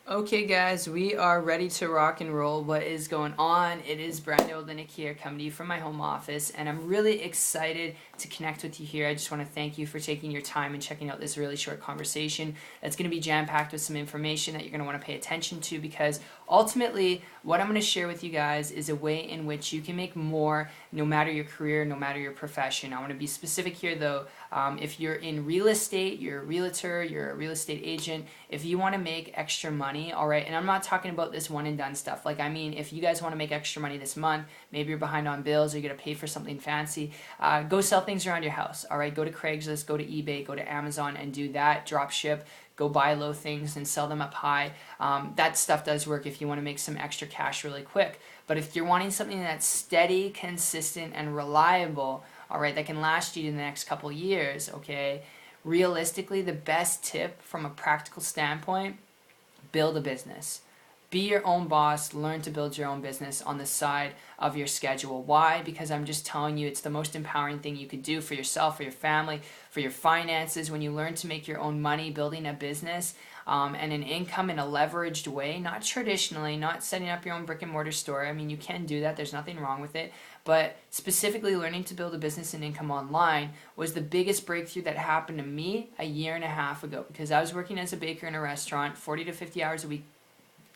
Okay guys, we are ready to rock and roll. What is going on? It is Brando Linick here coming to you from my home office, and I'm really excited to connect with you here. I just want to thank you for taking your time and checking out this really short conversation that's going to be jam-packed with some information that you're going to want to pay attention to, because ultimately what I'm going to share with you guys is a way in which you can make more no matter your career, no matter your profession. I want to be specific here though. If you're in real estate, you're a realtor, you're a real estate agent, if you want to make extra money, all right, and I'm not talking about this one and done stuff. Like, I mean, if you guys want to make extra money this month, maybe you're behind on bills or you're going to pay for something fancy, go sell things around your house, all right? Go to Craigslist, go to eBay, go to Amazon and do that, drop ship. Go buy low things and sell them up high. That stuff does work if you want to make some extra cash really quick. But if you're wanting something that's steady, consistent, and reliable, all right, that can last you to the next couple years, okay, realistically, the best tip from a practical standpoint, build a business. Be your own boss, learn to build your own business on the side of your schedule. Why? Because I'm just telling you, it's the most empowering thing you could do for yourself, for your family, for your finances. When you learn to make your own money, building a business and an income in a leveraged way, not traditionally, not setting up your own brick and mortar store. I mean, you can do that. There's nothing wrong with it. But specifically learning to build a business and income online was the biggest breakthrough that happened to me a year and a half ago, because I was working as a baker in a restaurant 40 to 50 hours a week,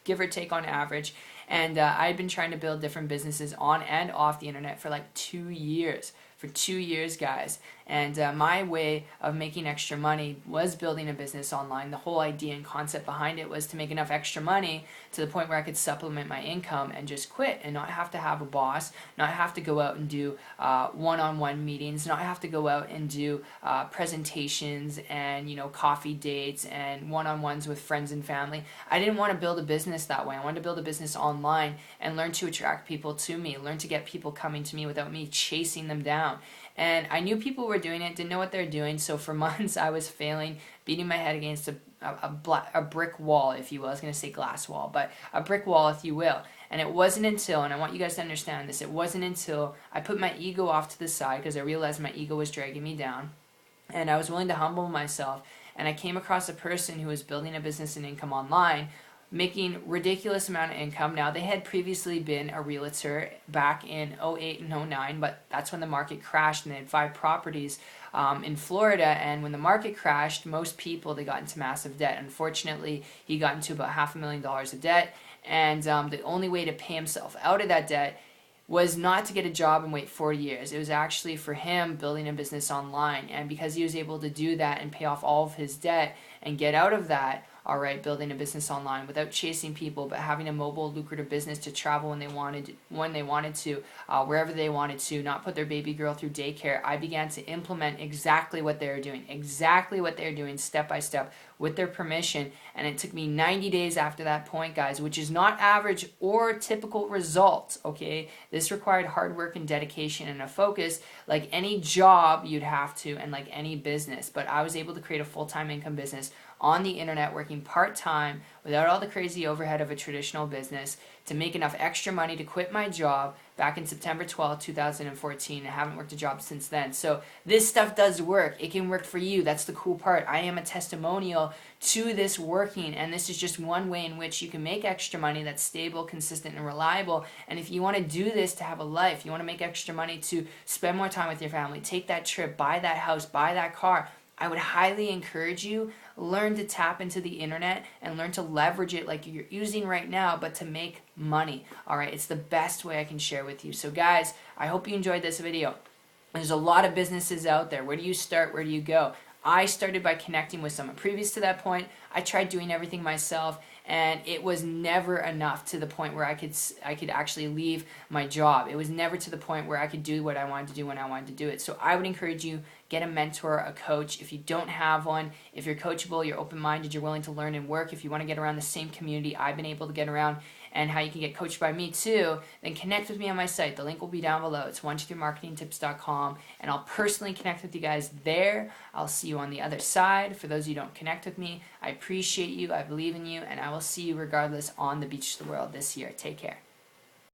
give or take on average, and I had been trying to build different businesses on and off the internet for like 2 years. For 2 years, guys. And my way of making extra money was building a business online. The whole idea and concept behind it was to make enough extra money to the point where I could supplement my income and just quit and not have to have a boss, not have to go out and do one-on-one meetings, not have to go out and do presentations and, you know, coffee dates and one-on-ones with friends and family. I didn't want to build a business that way. I wanted to build a business online and learn to attract people to me, learn to get people coming to me without me chasing them down. And I knew people were doing it, didn't know what they're doing, so for months I was failing, beating my head against a brick wall, if you will. I was going to say glass wall, but a brick wall, if you will. And it wasn't until, and I want you guys to understand this, it wasn't until I put my ego off to the side, because I realized my ego was dragging me down, and I was willing to humble myself, and I came across a person who was building a business and income online, making ridiculous amount of income. Now, they had previously been a realtor back in 08 and 09, but that's when the market crashed, and they had 5 properties in Florida. And when the market crashed, most people, they got into massive debt. Unfortunately, he got into about $500,000 of debt, and the only way to pay himself out of that debt was not to get a job and wait 4 years. It was actually for him building a business online. And because he was able to do that and pay off all of his debt and get out of that, all right, building a business online without chasing people, but having a mobile, lucrative business to travel when they wanted to, wherever they wanted to, not put their baby girl through daycare, I began to implement exactly what they were doing, step by step, with their permission. And it took me 90 days after that point, guys, which is not average or typical results, okay? This required hard work and dedication and a focus like any job you'd have to, and like any business. But I was able to create a full-time income business on the internet, working part-time without all the crazy overhead of a traditional business, to make enough extra money to quit my job back in September 12, 2014. I haven't worked a job since then. So this stuff does work. It can work for you. That's the cool part. I am a testimonial to this working, and this is just one way in which you can make extra money that's stable, consistent, and reliable. And if you want to do this to have a life, you want to make extra money to spend more time with your family, take that trip, buy that house, buy that car, I would highly encourage you, learn to tap into the internet and learn to leverage it like you're using right now, but to make money. All right, it's the best way I can share with you. So guys, I hope you enjoyed this video. There's a lot of businesses out there. Where do you start? Where do you go? I started by connecting with someone. Previous to that point, I tried doing everything myself, and it was never enough to the point where I could actually leave my job. It was never to the point where I could do what I wanted to do when I wanted to do it. So I would encourage you, get a mentor, a coach. If you don't have one, if you're coachable, you're open-minded, you're willing to learn and work, if you want to get around the same community I've been able to get around, and how you can get coached by me too, then connect with me on my site. The link will be down below. It's 123marketingtips.com, and I'll personally connect with you guys there. I'll see you on the other side. For those of you who don't connect with me, I appreciate you, I believe in you, and I will see you regardless on the beach of the world this year. Take care.